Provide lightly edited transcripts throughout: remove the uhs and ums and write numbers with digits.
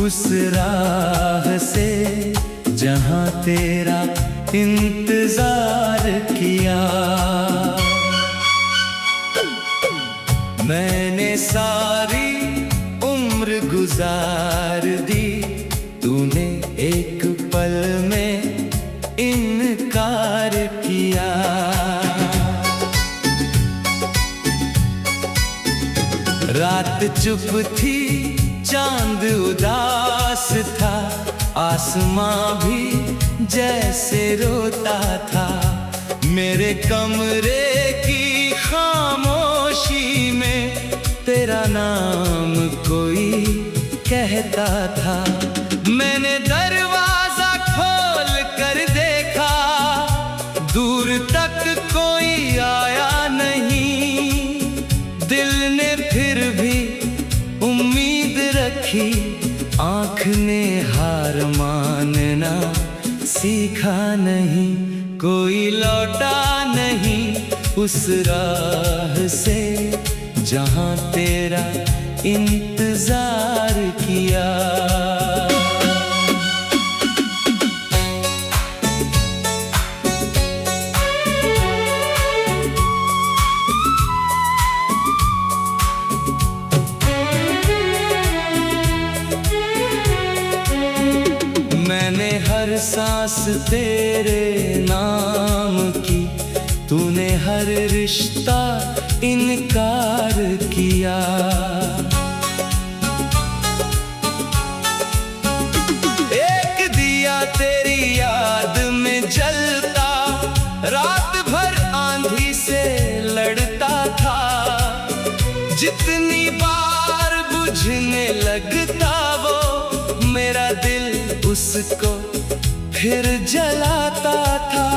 उस राह से जहां तेरा इंतजार किया। मैंने सारी उम्र गुजार दी, तूने एक पल में इनकार किया। रात चुप थी, चांद उदास था, आसमां भी जैसे रोता था। मेरे कमरे की खामोशी में तेरा नाम कोई कहता था। मैंने दरवाजा खोल कर देखा, दूर तक कोई आया नहीं। दिल ने फिर भी उम्मीद रखी, आँख ने हार मानना सीखा नहीं। कोई लौटा नहीं उस राह से जहां तेरा इंतजार किया। मैंने हर सांस तेरे नाम की, तूने हर रिश्ता इनकार किया। एक दिया तेरी याद में जलता, रात भर आंधी से लड़ता था। जितनी बार बुझने लगता वो, मेरा दिल उसको फिर जलाता था।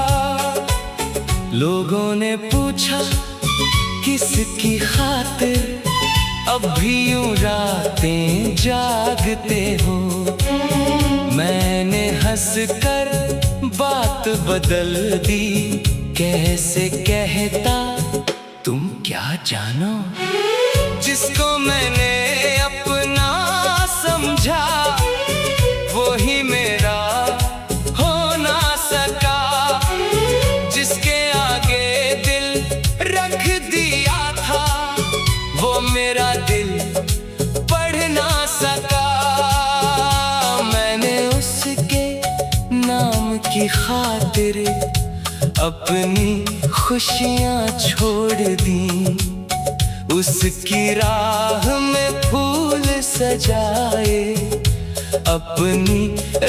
लोगों ने पूछा किसकी खातिर अब भी यूं रातें जागते हो। मैंने हंसकर बात बदल दी, कैसे कहता तुम क्या जानो। जिसको मैंने अपना समझा वो ही मेरा हो ना सका। जिसके आगे दिल रख दिया था वो मेरा दिल पढ़ ना सका। मैंने उसके नाम की खातिर अपनी खुशियां छोड़ दी। उसकी राह में फूल सजाए, अपनी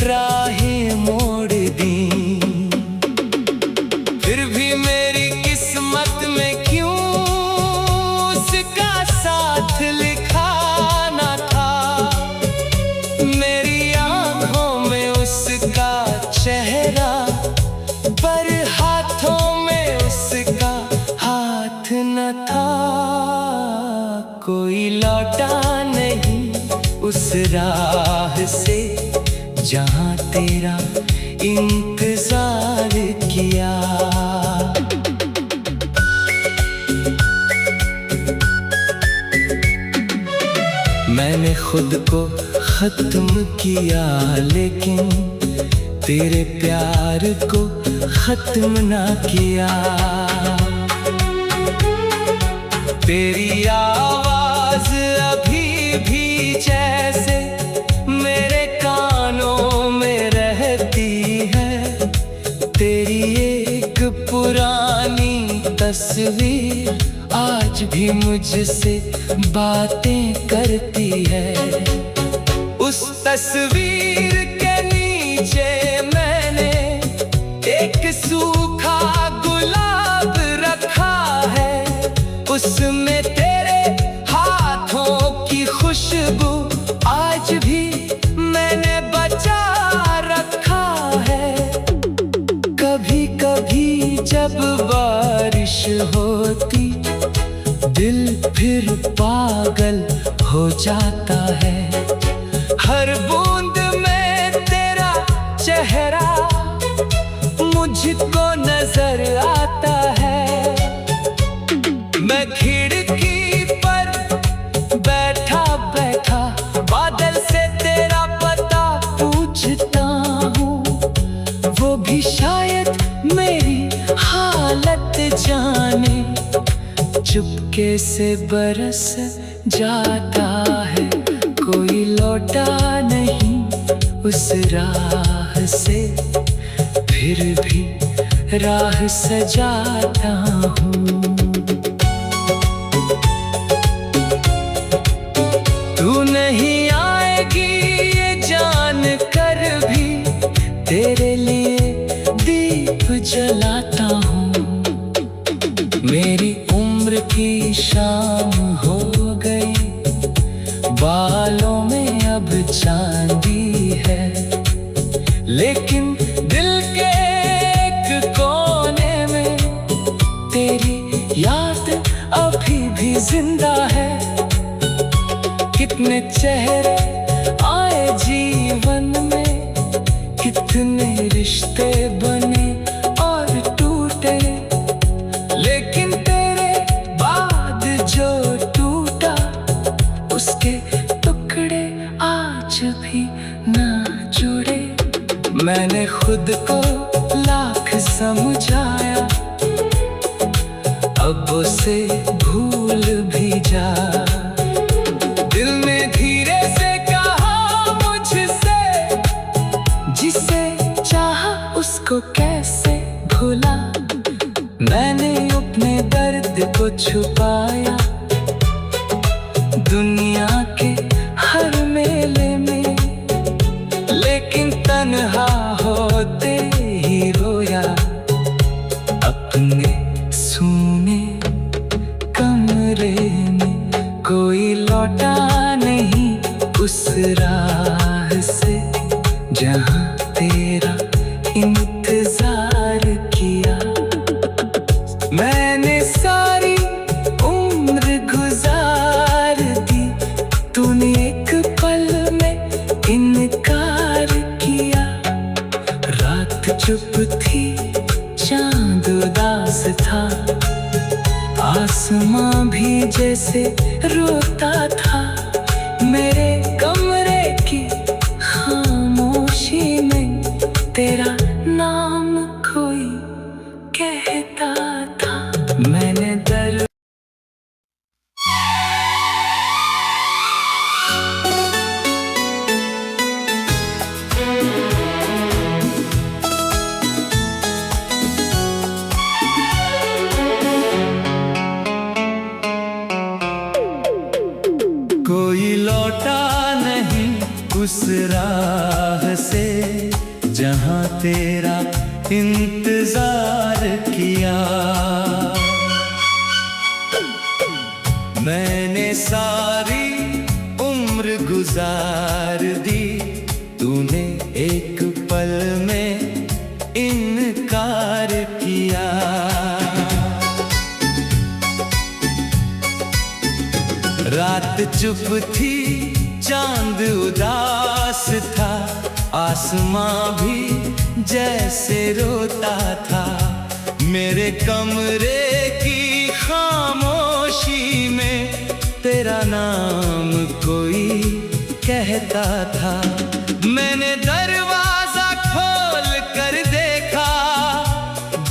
राहें मोड़ दी। फिर भी मेरी किस्मत में क्यों उसका साथ लिखा ना था। मेरी आंखों में उसका चेहरा, पर हाथों में उसका हाथ न था। कोई लौटा नहीं उस राह से जहां तेरा इंतजार किया। मैंने खुद को खत्म किया, लेकिन तेरे प्यार को खत्म ना किया। तेरी आवाज अभी भी जैसे मेरे कानों में रहती है। तेरी एक पुरानी तस्वीर आज भी मुझसे बातें करती है। उस तस्वीर के नीचे मैंने एक सूखा गुलाब रखा है। उसमें तेरे हाथों की खुशबू आज भी मैंने बचा रखा है। कभी कभी जब बारिश होती, दिल फिर पागल हो जाता है। हर बूंद में तेरा चेहरा मुझको नजर आता है। मैं खिड़की पर बैठा बैठा बादल से तेरा चुपके से बरस जाता है। कोई लौटा नहीं उस राह से, फिर भी राह सजाता हूँ। तू नहीं आएगी ये जान कर भी, तेरे लिए दीप जलाता हूँ। मेरी उम्र की शाम हो गई, बालों में अब चांदी है, लेकिन दिल के एक कोने में तेरी याद अभी भी जिंदा है। कितने चेहरे आए जीवन में, कितने रिश्ते बने और टूटे, लेकिन तेरे बाद जो टूटा उसके टुकड़े आज भी ना जुड़े। मैंने खुद को लाख समझाया, अब उसे भूल भी जा। दिल ने धीरे से कहा मुझसे, जिसे चाहा उसको कैसे भूला। मैंने अपने दर्द को छुपाया दुनिया के हर मेले में, लेकिन तन्हा होते ही रोया अपने सूने कमरे में। कोई लौटा नहीं उस राह से, जहाँ तेरा इंतजार किया। मैंने सारी उम्र गुजार दी, तूने एक पल में इनकार किया। रात चुप थी, चांद उदास था, आसमां भी जैसे रोता था। मेरे कमरे की खामोशी में तेरा नाम कोई कहता था। मैंने दर कोई लौटा नहीं उस राह से, जहाँ तेरा इंतजार किया। मैंने सारी उम्र गुजार दी, तूने एक पल में इनकार किया। रात चुप थी, चांद उदास था, आसमां भी जैसे रोता था। मेरे कमरे की खामोशी में तेरा नाम कोई कहता था। मैंने दरवाजा खोल कर देखा,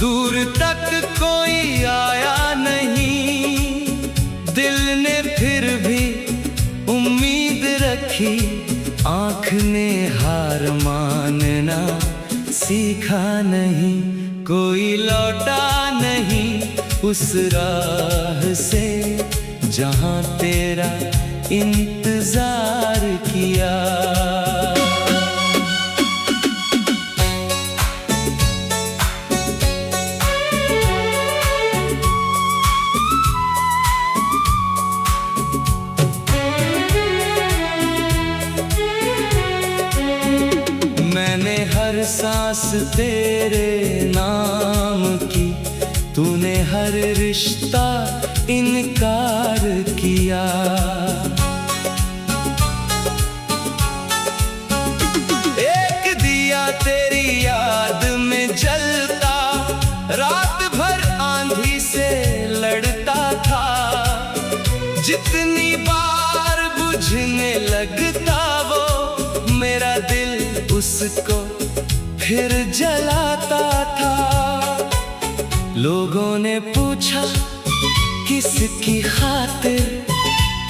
दूर तक कोई आया नहीं। दिल ने फिर भी उम्मीद रखी, आँख ने हार मानना सीखा नहीं। कोई लौटा नहीं उस राह से, जहाँ तेरा इंतजार किया। मैंने हर सांस तेरे नाम की, तूने हर रिश्ता इनकार किया। एक दिया तेरी याद में जलता, रात भर आंधी से लड़ता था। जितनी बार बुझने लगता वो मेरा दिल, उसको फिर जलाता था। लोगों ने पूछा किसकी खातिर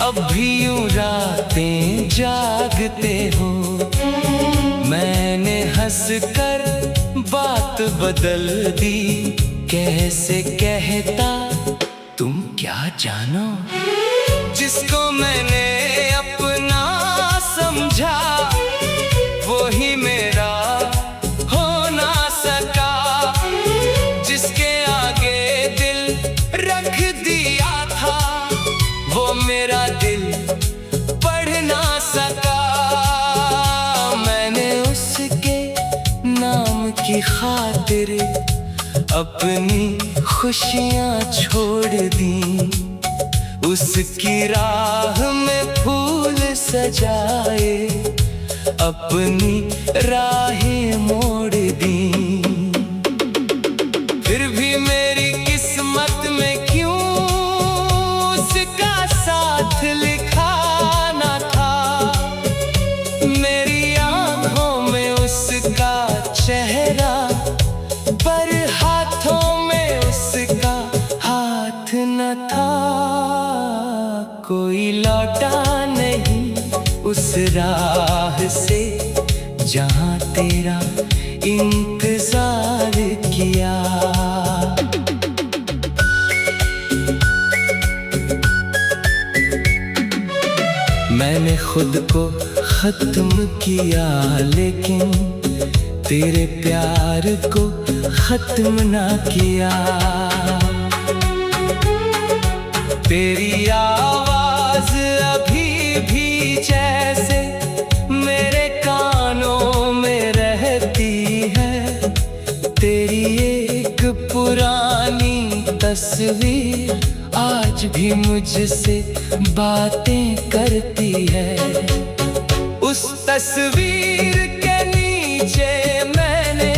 अब भी यूं रातें जागते हो। मैंने हंस कर बात बदल दी, कैसे कहता तुम क्या जानो। जिसको मैंने अपना समझा वो ही मेरा हो ना सका। जिसके आगे दिल रख दिया था वो मेरा दिल पढ़ ना सका। मैंने उसके नाम की खातिर अपनी खुशियाँ छोड़ दी। उसकी राह में फूल सजाए अपनी राहें मोड़ दी। फिर भी मेरी किस्मत में क्यों उसका साथ लिखा ना था। मेरी आँखों में उसका चेहरा पर हाथों में उसका हाथ न था। कोई लौटा नहीं उस राह से जहाँ तेरा इंतजार किया। मैंने खुद को खत्म किया लेकिन तेरे प्यार को खत्म ना किया। तेरी आवाज अभी भी जैसे मेरे कानों में रहती है। तेरी एक पुरानी तस्वीर आज भी मुझसे बातें करती है। उस तस्वीर के नीचे मैंने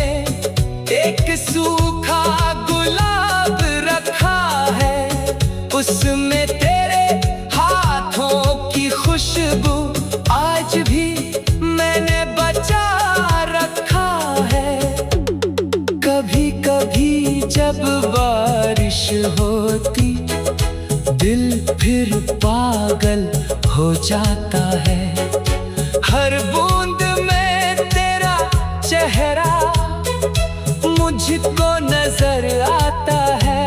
एक सूखा गुलाब रखा है। उसमें तेरे हाथों की खुशबू आज भी मैंने बचा रखा है। कभी कभी जब बारिश होती दिल फिर पागल हो जाता है। हर बूंद में तेरा चेहरा मुझको नजर आता है।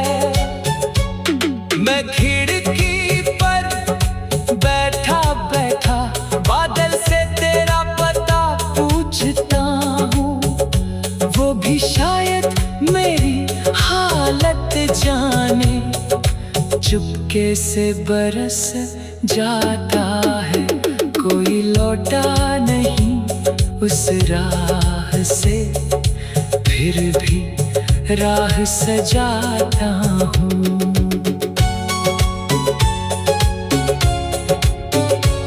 मैं खिड़की पर बैठा बैठा बादल से तेरा पता पूछता हूँ। वो भी शायद मेरी हालत जाने चुपके से बरस जाता है। कोई लौटा नहीं उस राह से फिर भी राह सजाता हूँ।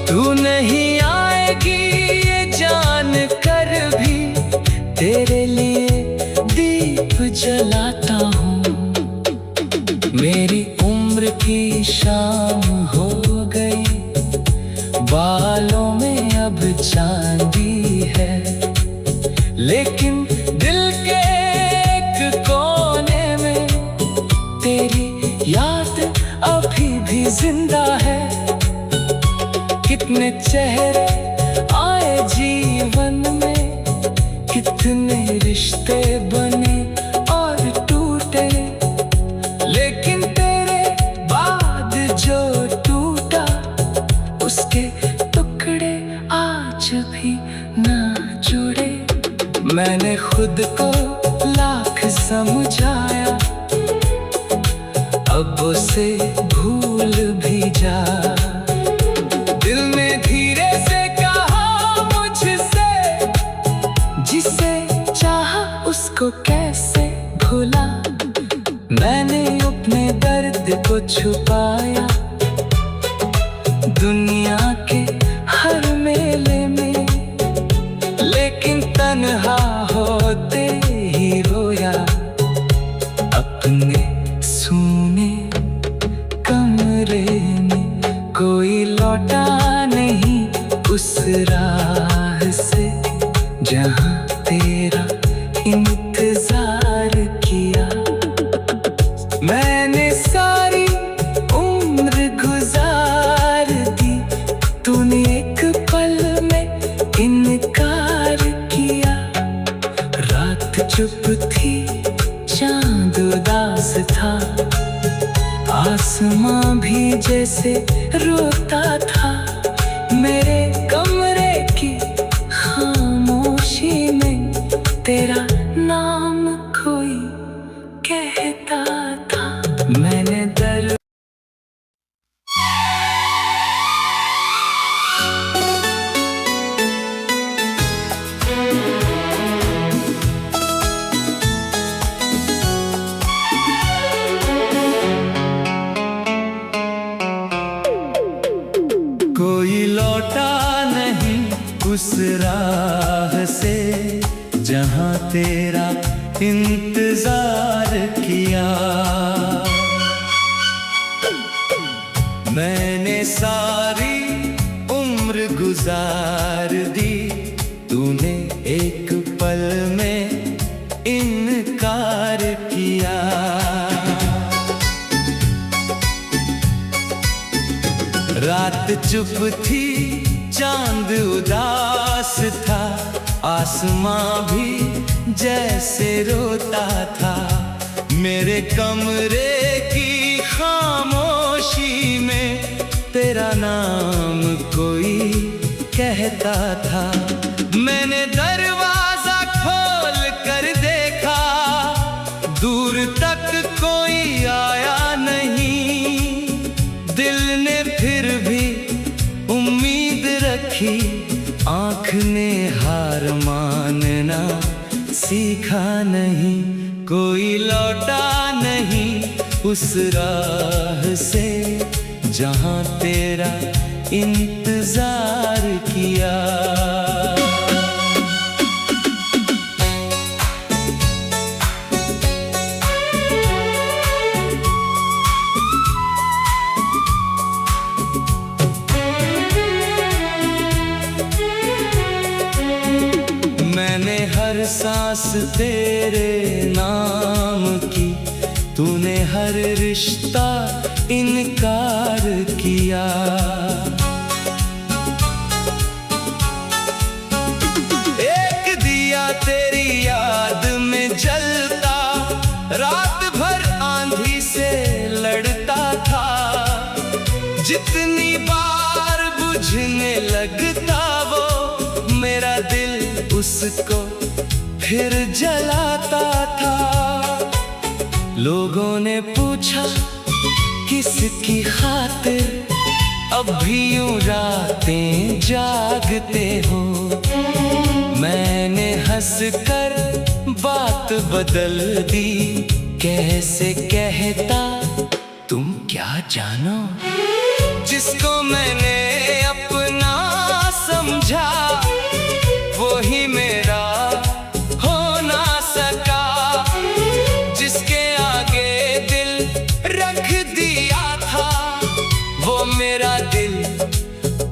तू नहीं आएगी ये जान कर भी तेरे लिए दीप जलाता हूँ। मेरी उम्र की शाम हो गई, बालों में अब चांदी है। लेकिन दिल के एक कोने में तेरी याद अभी भी जिंदा है। कितने चेहरे आए जीवन में, कितने रिश्ते बने और टूटे। लेकिन तेरे बाद जो टूटा उसके टुकड़े आज भी ना जुड़े। मैंने खुद को लाख समझाया, अब उसे भूल भी जा। दिल ने धीरे से कहा मुझसे, जिसे चाहा उसको कैसे भूला। मैंने अपने दर्द को छुपाया दुनिया के हर मेले में, लेकिन तन्हा होते ही रोया अपने सूने कमरे में। कोई लौटा नहीं उस राह से जहाँ तेरा इंतजार किया। मैंने सारी चुप थी, चांद उदास था, आसमां भी जैसे रोता था। मेरे कमरे की खामोशी में तेरा नाम कोई कहता था। मैंने दर कोई लौटा नहीं उस राह से जहां तेरा इंतजार किया। मैंने सारी उम्र गुजार दी, तूने एक पल में इनकार किया। रात चुप थी, चांद उदास था, आसमां भी जैसे रोता था। मेरे कमरे की खामोशी में तेरा नाम कोई कहता था। मैंने दरवाजा खोल कर देखा, दूर तक कोई आया नहीं। दिल ने फिर भी उम्मीद रखी, आँख ने हार मानना सीखा नहीं। कोई लौटा नहीं उस राह से जहां तेरा इंतजार किया। मैंने हर सांस तेरे नाम की, तूने हर रिश्ता इनकार किया। एक दिया तेरी याद में जलता, रात भर आंधी से लड़ता था। जितनी बार बुझने लगता वो मेरा दिल, उसको फिर जलाता था। लोगों ने पूछा किसकी खातिर अब भी यूं रातें जागते हो। मैंने हंसकर बात बदल दी, कैसे कहता तुम क्या जानो। जिसको मैंने अपना समझा वही मेरा हो ना सका। जिसके आगे दिल रख दिया था वो मेरा दिल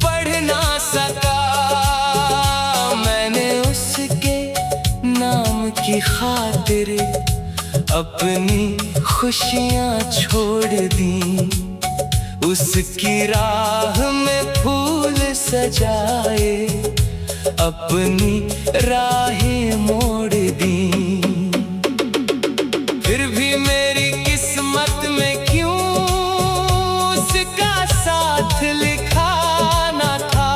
पढ़ ना सका। मैंने उसके नाम की खातिर अपनी खुशियाँ छोड़ दी। उसकी राह में फूल सजाए, अपनी राहें मोड़ दी। फिर भी मेरी किस्मत में क्यों उसका साथ लिखा ना था।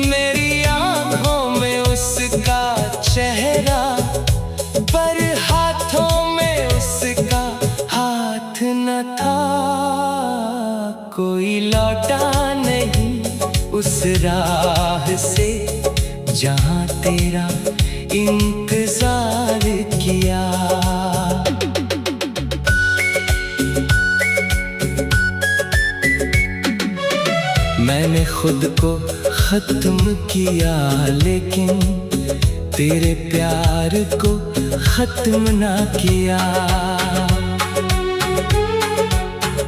मेरी आंखों में उसका चेहरा, पर हाथों में उसका हाथ न था। कोई लौटा नहीं उस राह से जहां तेरा इंतजार किया। मैंने खुद को खत्म किया, लेकिन तेरे प्यार को खत्म ना किया।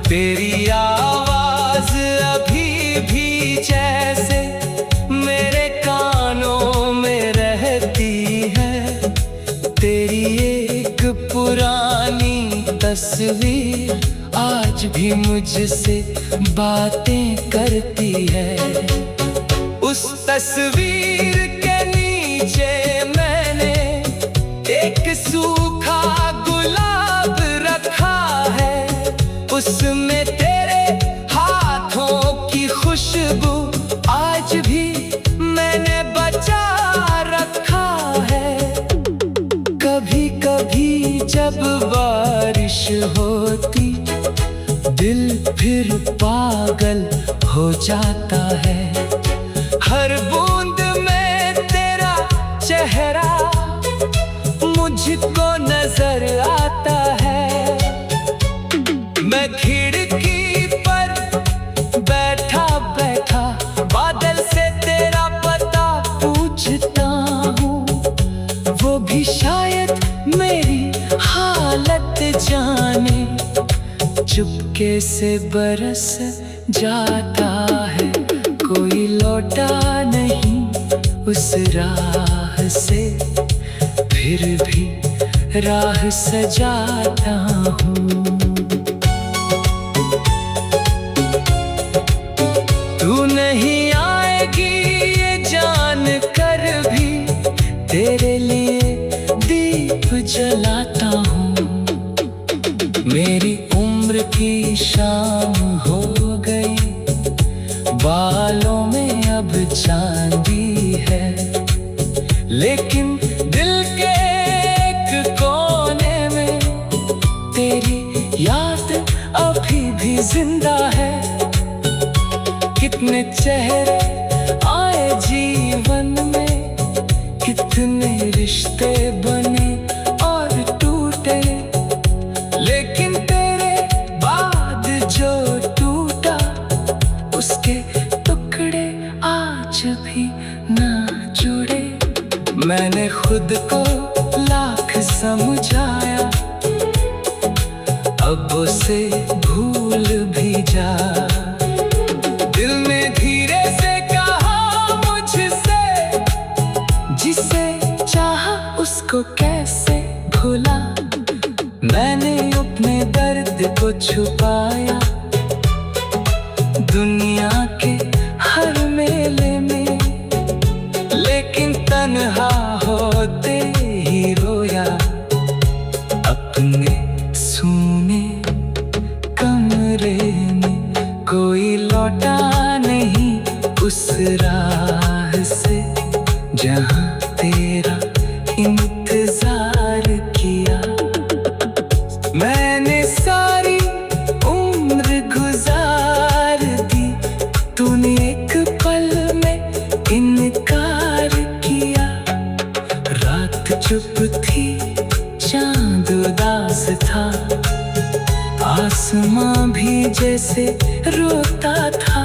तेरी आवाज अभी भी जैसे मेरे कानों में रहती है। तेरी एक पुरानी तस्वीर आज भी मुझसे बातें करती है। उस तस्वीर के नीचे मैंने उसमें तेरे हाथों की खुशबू आज भी मैंने बचा रखा है। कभी कभी जब बारिश होती दिल फिर पागल हो जाता है। हर बूंद में तेरा चेहरा मुझको नजर आता है। मैं खिड़की पर बैठा बैठा बादल से तेरा पता पूछता हूँ। वो भी शायद मेरी हालत जाने, चुपके से बरस जाता है। कोई लौटा नहीं उस राह से, फिर भी राह सजाता हूँ। तू नहीं आएगी ये जान कर भी, तेरे लिए दीप जलाता हूँ। मेरी उम्र की शाम हो गई, बालों में अब चांदी है, लेकिन दिल के एक कोने में तेरी याद अभी भी जिंदा है। कितने चेहरे आए जीवन में, कितने रिश्ते बने और टूटे, लेकिन तेरे बाद जो टूटा उसके टुकड़े आज भी ना जुड़े। मैंने खुद को लाख समझाया, अब उसे भूल भी जा। दिल ने धीरे से कहा मुझसे, जिसे चाहा उसको कैसे भूला। मैंने अपने दर्द को छुपाया दुनिया के हर मेले में, लेकिन तन्हा होते ही रोया अपने सूने कमरे में। कोई लौटा नहीं उस राह से, जहाँ तेरा इंतजार किया। मैंने सारी उम्र गुजार दी, तूने एक पल में इनकार किया। रात चुप थी, चांद उदास था, आसमां भी जैसे रोता था।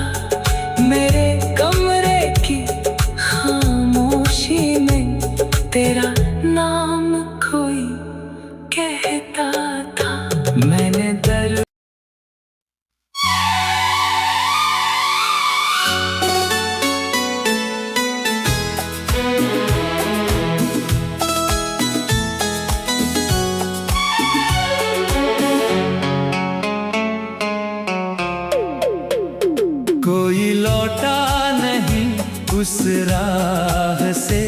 मेरे कमरे की खामोशी में तेरा नाम कोई कहता था। मैंने दर कोई लौटा नहीं उस राह से,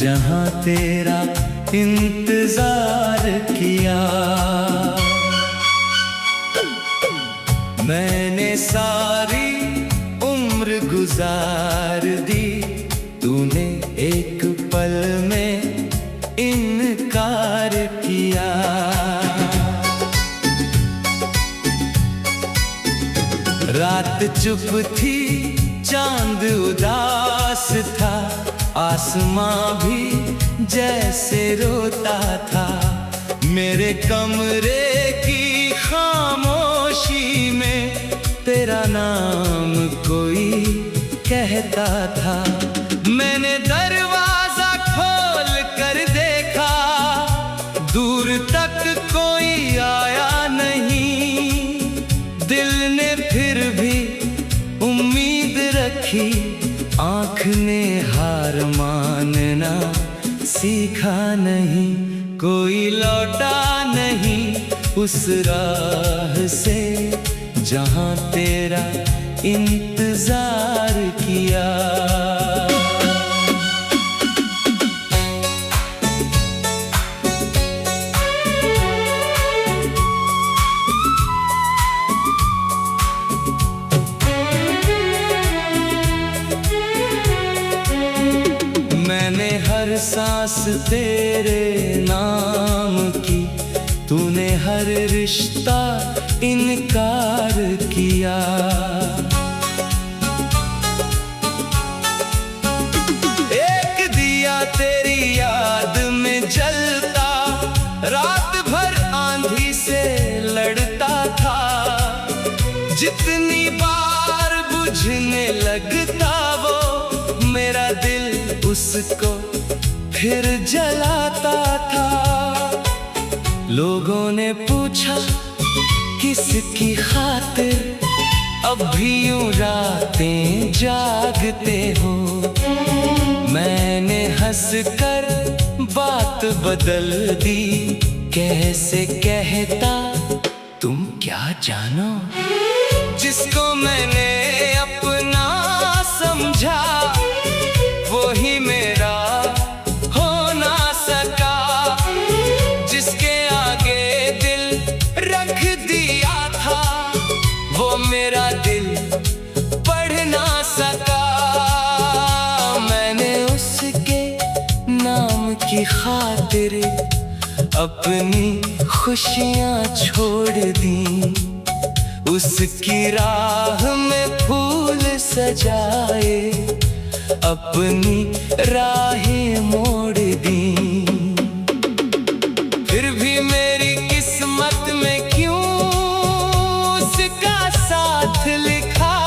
जहाँ तेरा इंतजार किया। मैंने सारी उम्र गुजार दी, तूने एक पल में इनकार किया। रात चुप थी, चांद उदास था, आसमां भी जैसे रोता था। मेरे कमरे की खामोशी में तेरा नाम कोई कहता था। मैंने दरवाजा खोल कर देखा, दूर तक कोई आया नहीं। दिल ने फिर भी उम्मीद रखी, आँख ने हार मानना सीखा नहीं। कोई लौटा नहीं उस राह से, जहाँ तेरा इंतजार किया। हर सांस तेरे नाम की, तूने हर रिश्ता इनकार किया। एक दिया तेरी याद में जलता, रात भर आंधी से लड़ता था। जितनी बार बुझने लगता वो मेरा दिल उसको फिर जलाता था। लोगों ने पूछा किसकी खातिर अब भी यूं रातें जागते हो। मैंने हंसकर बात बदल दी, कैसे कहता तुम क्या जानो। जिसको मैंने अपना समझा वो ही मेरा हो ना सका। जिसके आगे दिल रख दिया था वो मेरा दिल पढ़ ना सका। मैंने उसके नाम की खातिर अपनी खुशियाँ छोड़ दी। उसकी राह में फूल सजाए अपनी राहें मोड़ दी। फिर भी मेरी किस्मत में क्यों उसका साथ लिखा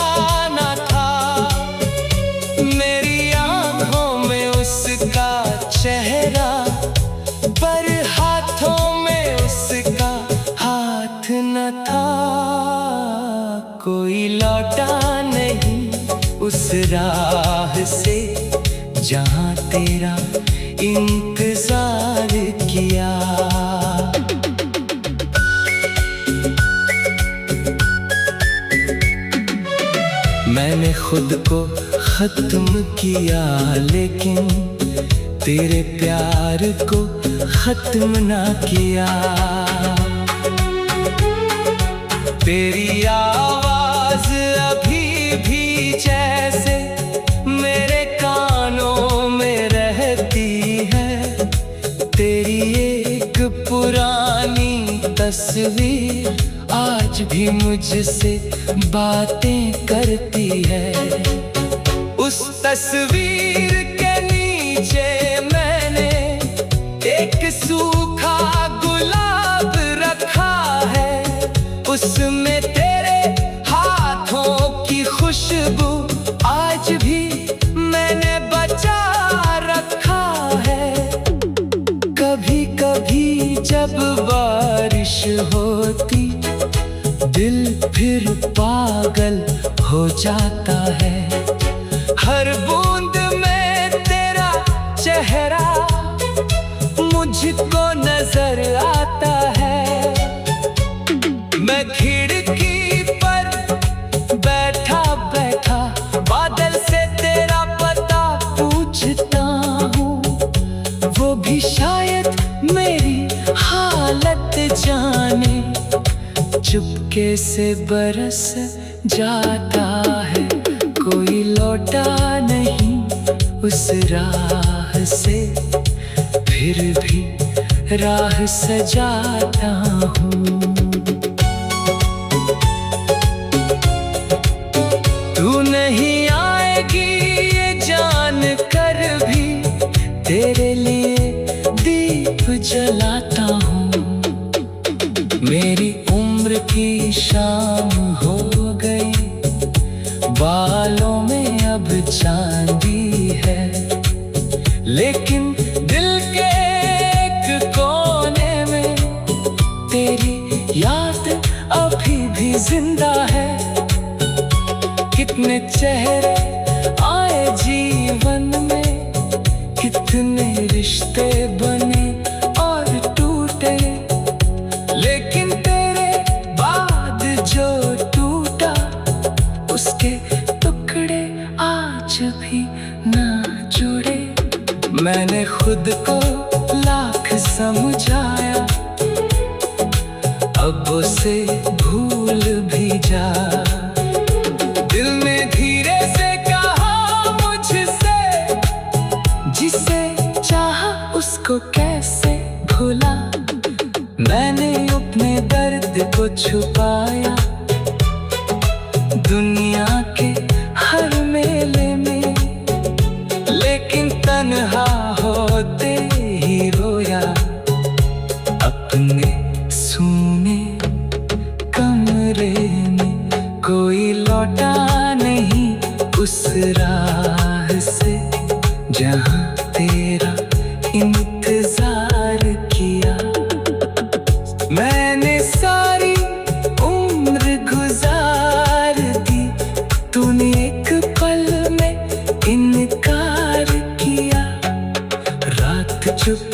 ना था। मेरी आँखों में उसका चेहरा पर हाथों में उसका हाथ न था। कोई लौटा नहीं उस राह से जहाँ तेरा इंतजार किया। मैंने खुद को खत्म किया लेकिन तेरे प्यार को खत्म ना किया। तेरी आवाज अभी भी जैसे मेरे कानों में रहती है। तेरी एक पुरानी तस्वीर आज भी मुझसे बातें करती है। उस तस्वीर के नीचे मैंने एक सूखा गुलाब रखा है। उसमें तेरे हाथों की खुशबू आज भी मैंने बचा रखा है। कभी कभी जब बारिश होती दिल फिर पागल हो जाता है। हर बूंद में तेरा चेहरा मुझको नजर आता है। मैं खिड़की पर बैठा बैठा बादल से तेरा पता पूछता हूँ। वो भी शायद मेरी हालत जाने, चुपके से बरस जाता है। कोई लौटा नहीं उस राह से, फिर भी राह सजाता हूँ। तू नहीं आएगी ये जान कर भी तेरे लिए दीप जलाता हूँ। मेरी उम्र की शाम हो गई, बालों में अब चांदी है। लेकिन दिल के एक कोने में तेरी याद अभी भी जिंदा है। कितने चेहरे आए जीवन में, कितने रिश्ते बने और टूटे। लेकिन तेरे बाद जो टूटा उसके टुकड़े आज भी ना जुड़े। मैंने खुद को लाख समझाया, अब उसे भूल भी जा। दिल ने धीरे से कहा मुझसे, जिसे दुनिया के हर मेले में, लेकिन तन्हा होते ही रोया अपने सूने कमरे में। कोई लौटा नहीं उस राह से जहां तेरा इंतजार किया। मैंने सारी उम्र गुजार दी, तूने एक पल में इनकार किया। रात चुप